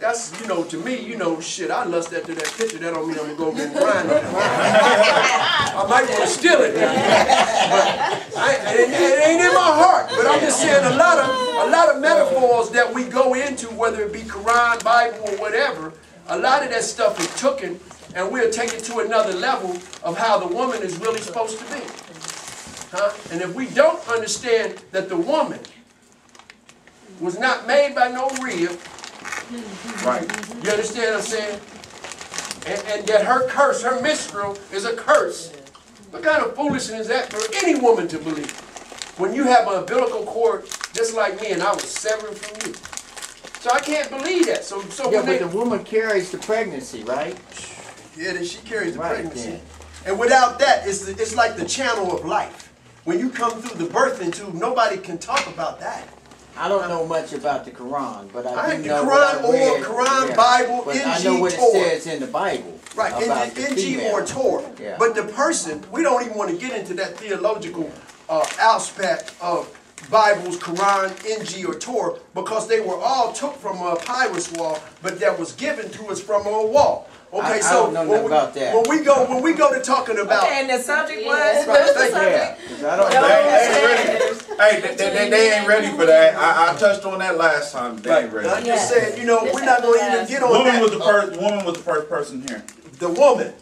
that's, you know, to me, you know, shit, I lust after that picture. That don't mean I'm going to go over and grind on it. I might want to steal it. But it ain't in my heart. But I'm just saying a lot of metaphors that we go into, whether it be Quran, Bible, or whatever, a lot of that stuff is taken, and we'll take it to another level of how the woman is really supposed to be. Huh? And if we don't understand that the woman was not made by no rib, right? You understand what I'm saying? And that her curse, her minstrel, is a curse. What kind of foolishness is that for any woman to believe? When you have an umbilical cord just like me and I was severed from you. So I can't believe that. So yeah, but the woman carries the pregnancy, right? Yeah, she carries the pregnancy. Then. And without that, it's like the channel of life. When you come through the birthing tube, nobody can talk about that. I don't know much about the Quran, but I do the know Quran or Quran, yeah. Bible, but NG, I know what Torah. it says in the Bible. Right, NG or Torah. Yeah. But the person, we don't even want to get into that theological aspect of Bibles, Quran, NG, or Torah, because they were all took from a papyrus wall, but that was given to us from a wall. Okay, I don't know nothing about that. When we go to talking about, okay, and the subject was they ain't ready for that. I touched on that last time. They ain't ready. I just said, you know, we're not going to even get on that. Woman was the first person here. The woman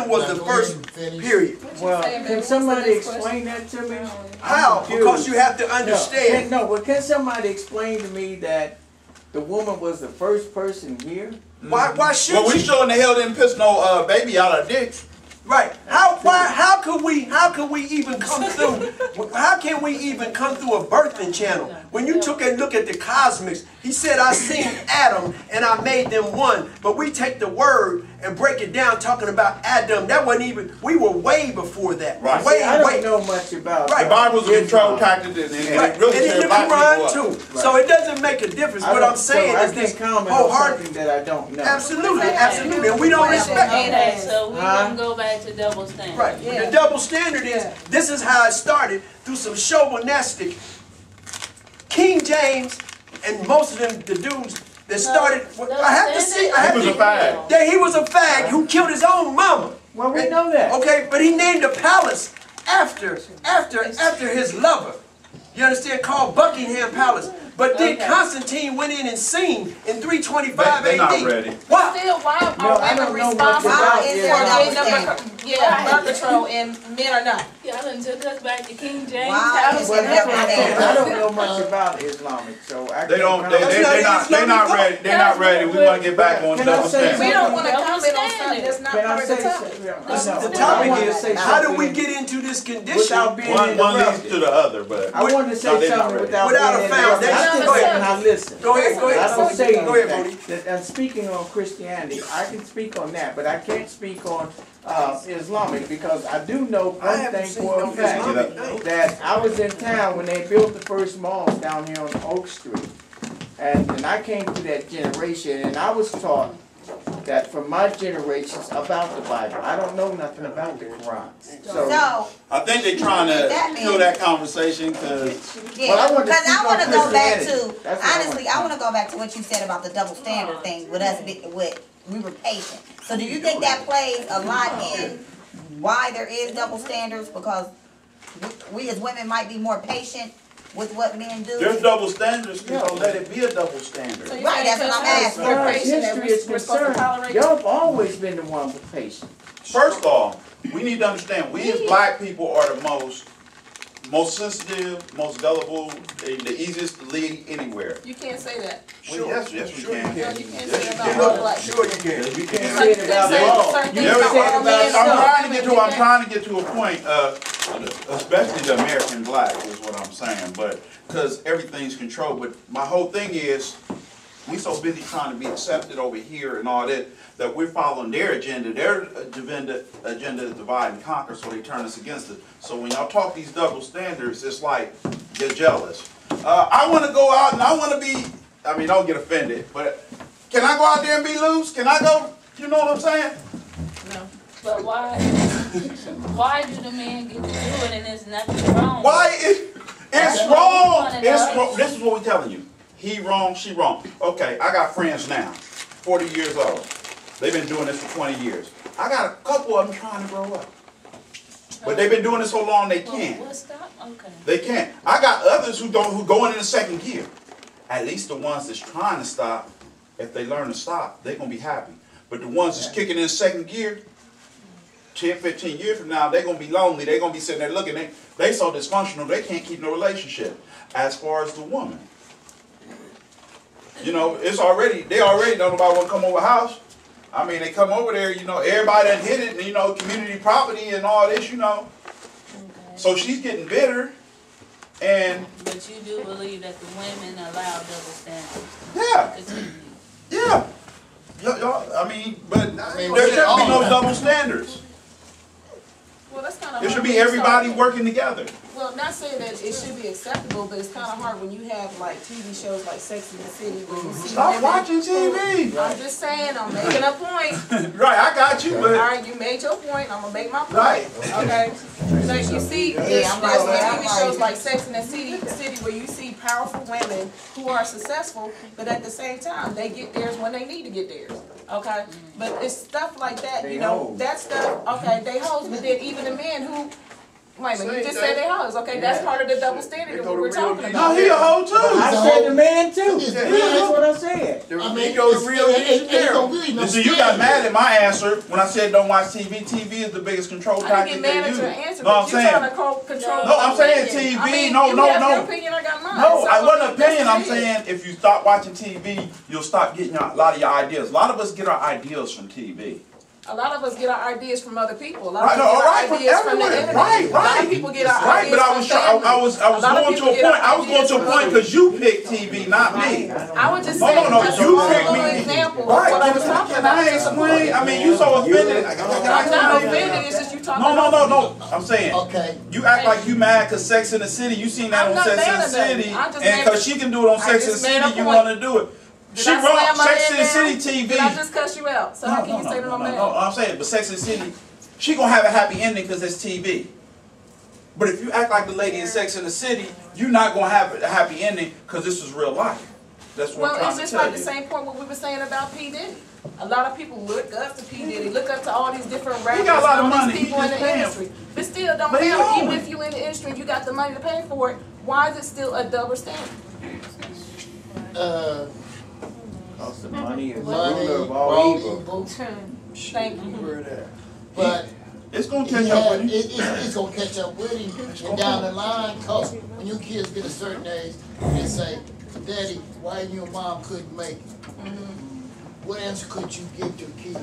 was the first, period. Well, can somebody explain that to me? How? Because you have to understand. No, but can somebody explain to me that the woman was the first person here? Why should we showing the hell didn't piss no baby out of dicks. Right. How could we even come through? How can we even come through a birthing channel? When you took a look at the cosmics, he said, I seen Adam and I made them one. But we take the word and break it down talking about Adam. That wasn't even, we were way before that. Right. I don't know much about right. The Bible's a control tactic and really and in the Quran too. Right. So it doesn't make a difference. What I'm saying is this wholeheartedly that I don't know. Absolutely, absolutely. And we don't respect it. Okay, so we're going to go back to double standard. Right. Yeah. The double standard is, this is how it started through some chauvinistic King James and most of them, the dudes that started, I have to see, he was a fag. Yeah, he was a fag who killed his own mama. Well, we know that. Okay, but he named a palace after his lover. You understand? Called Buckingham Palace. But then Constantine went in and seen in 325 AD. They're not ready. Why? Still, why are women responsible for birth control and men are not? Y'all done took us back to King James. I don't know much about Islamic, so I they're not ready. They're not ready. We want to get back on double standard. We don't want to comment on something that's not part of the topic. The topic is, how do we get into this condition? One leads to the other, but I want to say something without a foundation. Go ahead. Now listen. Go ahead. I don't say anything. Go ahead, Bodie. I'm speaking on Christianity. I can speak on that, but I can't speak on Islamic because I do know one thing for a fact that I was in town when they built the first mosque down here on Oak Street, and I came to that generation, and I was taught that from my generations about the Bible. I don't know nothing about the Quran. So I think they're trying to kill that conversation because I want to go back to, honestly, I want to go back to what you said about the double standard thing with us, we were patient. So do you think that plays a lot in why there is double standards? Because we as women might be more patient with what men do? There's double standards, you know, let it be a double standard. So right, that's what I'm asking. As far as history is concerned, y'all have always been the one with patience. First off, we need to understand, we as black people are the most sensitive, most gullible, the easiest to lead anywhere. You can't say that. Well, yes, you can. No, you can't say that about all black people. Sure you can. You can't say it about all. I'm trying to get to a point, especially the American black is what I'm saying, but because everything's controlled. But my whole thing is, we so busy trying to be accepted over here and all that we're following their agenda. Their agenda is divide and conquer, so they turn us against it. So when y'all talk these double standards, it's like you're jealous. I want to go out and I want to be, I mean, don't get offended, but can I go out there and be loose? Can I go, you know what I'm saying? No. But why do the men get to do it and there's nothing wrong? Why it's wrong? It's wrong. This is what we're telling you. He wrong, she wrong. Okay, I got friends now, 40 years old. They've been doing this for 20 years. I got a couple of them trying to grow up. But they've been doing this so long they can't. Well, stop. Okay. They can't. I got others who going in the second gear. At least the ones that's trying to stop, if they learn to stop, they're going to be happy. But the ones that's kicking in second gear, 10, 15 years from now, they're going to be lonely. They're going to be sitting there looking. They so dysfunctional, they can't keep no relationship. As far as the woman. You know, they already don't nobody want to come over house. I mean, they come over there, you know, everybody that hit it, and, you know, community property and all this, you know. Okay. So she's getting bitter, and... But you do believe that the women allow double standards? Yeah. Continue. Yeah. I mean, but there shouldn't be no double standards. Well, that's kind of There should be everybody working together. Well, not saying that it should be acceptable, but it's kind of hard when you have like TV shows like Sex and the City where you see Stop women. watching TV. I'm just saying, I'm making a point. Right, I got you, All but... right, you made your point. I'm gonna make my point. Right. Okay. So you see, there's TV shows like Sex and the City where you see powerful women who are successful, but at the same time they get theirs when they need to get theirs. Okay. But it's stuff like that, you know, that stuff. Okay, they hoes, but then even the men who. Wait a minute, you just said they hoes, okay? That's part of the double standard that we were talking about. No, he a hoe too. I said the man too. That's what I said. I mean, He goes real See, you got mad at my answer when I said don't watch TV. TV is the biggest control I tactic didn't get mad they at use. your answer, No, but I'm you're saying. trying to control No, I'm my saying opinion. TV. I mean, No, you no, have no. your opinion, I got mine. No, So I wasn't that's opinion. I'm it. saying if you stop watching TV, you'll stop getting a lot of your ideas. A lot of us get our ideas from TV. A lot of us get our ideas from other people. A lot Right, of no, people right, get our ideas from the everywhere. internet. Right, A lot right. of people get our Right, ideas but I from was family. going to a point. I was going to a point because you picked TV, not me. I would just No, say no, no, that's you a picked little me. example of Right, what I was talking can about. I explain? I mean, you so offended. I'm not offended, it's just you talking No, about. no. I'm saying, Okay. you act like you mad because Sex in the City, you seen that I'm on not Sex mad in the at that. City, I just and made- because she can do it on I Sex in the just made a City, you point. want to do it. Did She I wrong. slam my Sex head in the down? City Did I TV. just cuss you out? So how can you say that I'm mad? No, I'm saying, but Sex and the City, she gonna have a happy ending because it's TV. But if you act like the lady in Sex and the City, you're not gonna have a happy ending because this is real life. That's what Well, I'm trying it's to just tell like you. the same point what we were saying about P. Diddy. A lot of people look up to P. Diddy, look up to all these different rappers, got a lot of all money. these people He in the just paying. industry. But still don't But he matter, own even it. if you in the industry and you got the money to pay for it, why is it still a double standard? Because the money is the Money, ruler of all all evil. evil. Thank you. But It's gonna he catch up had, with you. it's gonna catch up with him. And down the line, cause when you kids get a certain age, they say, Daddy, why you and Mom couldn't make it? What answer could you give your kid?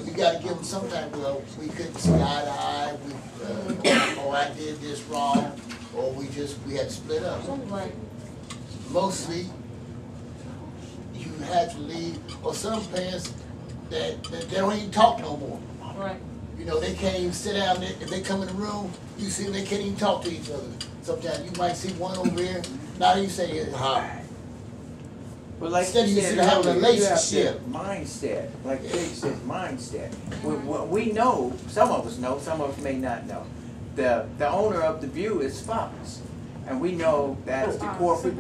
You gotta give them some type of, we couldn't see eye to eye, or I did this wrong, or we had to split up. Right. Mostly, you had to leave, or some parents that they don't even talk no more. Right. You know, they can't even sit down, if they come in the room, you see them, they can't even talk to each other. Sometimes you might see one over here, not even say hi. But like Instead you you said should have a earlier, you have relationship. the mindset, like Big said, mindset. We know, some of us know, some of us may not know. The owner of the View is Fox, and we know that's the corporate.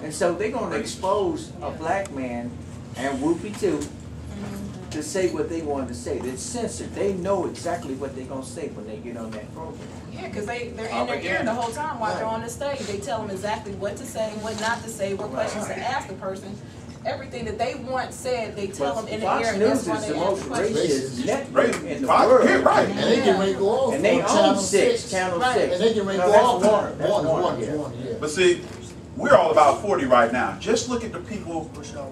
And so they're gonna expose a black man and Whoopi too to say what they want to say. They're censored. They know exactly what they're gonna say when they get on that program. Yeah, because they're in their ear the whole time while they're on the stage. They tell them exactly what to say, what not to say, what questions to ask the person. Everything that they want said, they tell them in the ear, and that's why Fox News is they the ask most the questions. racist network Right. in the Fox- world. yeah, right. And they get ready to go off And they on own Channel 6, Channel Right. 6. And they get ready to No, go that's off. Warner. That's Warner, yeah. yeah. But see, we're all about 40 right now. Just look at the people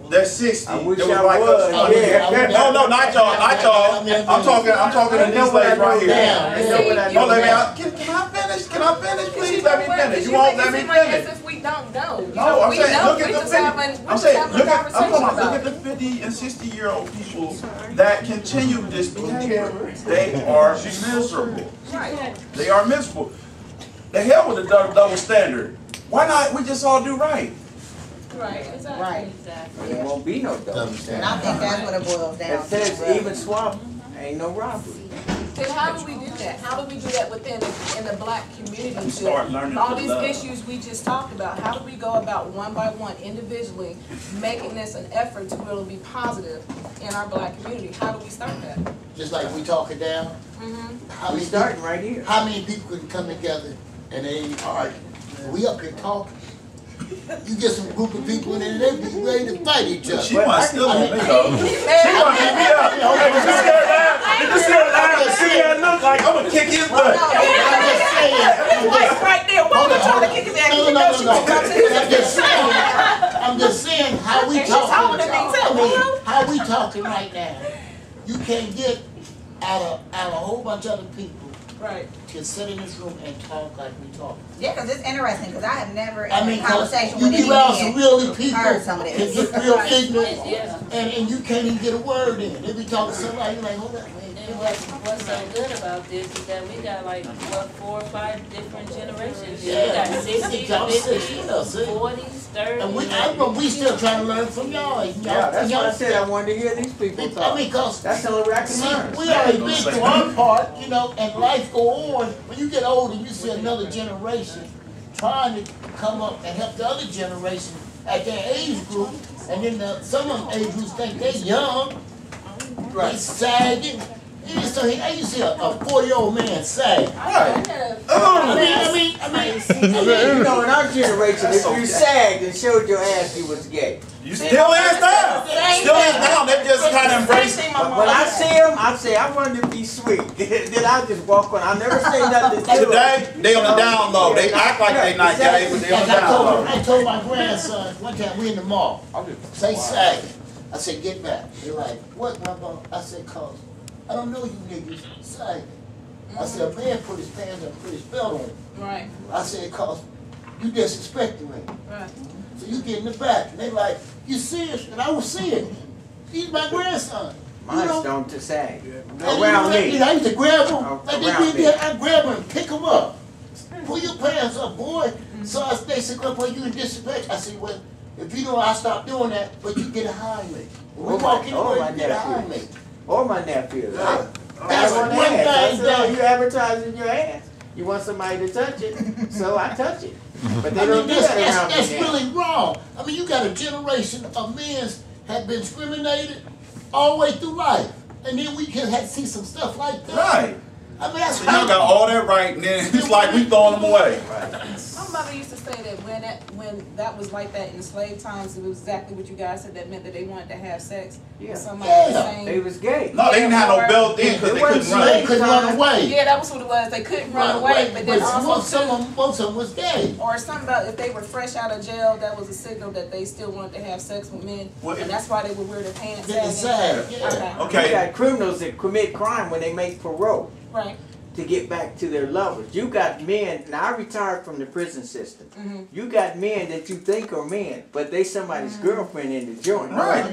that's 60. I wish that was I like was, us. yeah. No, not y'all, not y'all. I'm talking to these ladies right here. They know what I Don't let me know. out. Can I finish? Can I finish? Because Please you let know me what? finish. Because You won't make let it me seem like finish. as if we don't know. You No, know, I'm we saying, know. look We at the just 50. having, I'm we're just saying, having look a at, I'm conversation talking about, look about at the it. 50 and 60-year-old people that continue this behavior. They are miserable. Right. They are miserable. The hell with the double standard. Why not? We just all do right. Right, exactly. Right. Exactly. There won't be no double And I standard. think that's what it boils down It to. says really. even swap ain't no robbery. Then how do we do that? How do we do that within in the black community? Start learning All to these love. issues we just talked about, how do we go about one by one individually making this an effort to really be positive in our black community? How do we start that? Just like we talking down. How We many starting people, right here. how many people can come together and they ain't arguing? We up here talking. You get some group of people in there, they be ready to fight each other. She wants still on me though. She Man, wants to beat me up. Hey, you still alive? See how it look like I'm gonna kick his butt. I'm just saying. wait right there. Why you trying to kick his ass? No, You no, know no, she no. was about to- I'm just saying how we And she's talking. holding me too. I mean, how we talking right now. You can't get out of a whole bunch of other people Right. can sit in this room and talk like we talk. Yeah, cause it's interesting, cause I have never I in mean, a 'cause conversation you with be around some any really man people heard some of can this. get real ignorant, Yeah. and you can't even get a word in. They be talking to somebody, you like, hold up, man. And what's so good about this is that we got like, what, 4 or 5 different generations. Yeah. We got 60s, Y'all 50s, yeah, see? 40s, 30s. And we still trying to learn from y'all. Yeah, that's why I said I wanted to hear these people I talk. mean, cause That's the only way I can see, learn. we already been through our part, you know, and life go on. When you get older, you see another generation trying to come up and help the other generation at their age group, and then some of them age groups think they young, they sagging. I used to see a 40-year-old man sag. Right. I mean, You know, in our generation, if you sagged and showed your ass, you was gay. You still is now. Still is now. They just kind of embrace it. But when I see them, I say, I want to be sweet. Then I just walk on. I never say nothing to them. Today, they on the down low. They act like they not gay, but they on the like down low. I told my grandson one time, we in the mall, say sagging. I said, get back. They're like, what, Grandpa? I said, cause I don't know you niggas sagging. I said, a man put his pants and put his belt on. Right. I said, cause you disrespecting me. Right. So you get in the back. And they like, you serious? And I was serious. He's my grandson. Mine's You know? don't to sag. And Around me. I used to grab him. Oh, Like around they did there, I grab him and pick him up. Pull your pants up, boy. So they said, Grandpa, you in disrespect. I said, well, if you know I stop doing that, but you get behind me. When we walk anywhere, you get behind me. Or my nephew. That's That's one one thing ass. that You advertising your ass. You want somebody to touch it, so I touch it. But they I don't mean, do that around that's me now. really wrong. I mean, you got a generation of men have been discriminated all the way through life. And then we can have see some stuff like that. Right. I mean, that's So y'all got all that right, and then it's like we throwing them away. My mother used to say that when that was like that in slave times, it was exactly what you guys said. That meant that they wanted to have sex. Yeah. Somebody was Yeah. saying, They was gay. No, they didn't have no belt in because they couldn't They run. couldn't run away. yeah, that was what it was. They couldn't run away, but then most also of them was gay. or something about if they were fresh out of jail, that was a signal that they still wanted to have sex with men, Well, and that's why they would wear their pants Get the sagging. sag. Yeah. You Okay. got criminals that commit crime when they make parole Right. to get back to their lovers. You got men, now I retired from the prison system. You got men that you think are men, but they somebody's girlfriend in the joint. Right.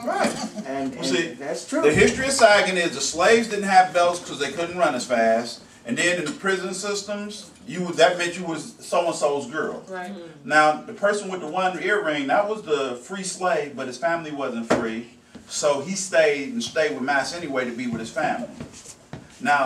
Right. And See, that's true. The history of sagging is the slaves didn't have belts because they couldn't run as fast. And then in the prison systems, that meant you was so-and-so's girl. Right. Now, the person with the one earring, that was the free slave, but his family wasn't free. So he stayed with Mass anyway to be with his family. Now,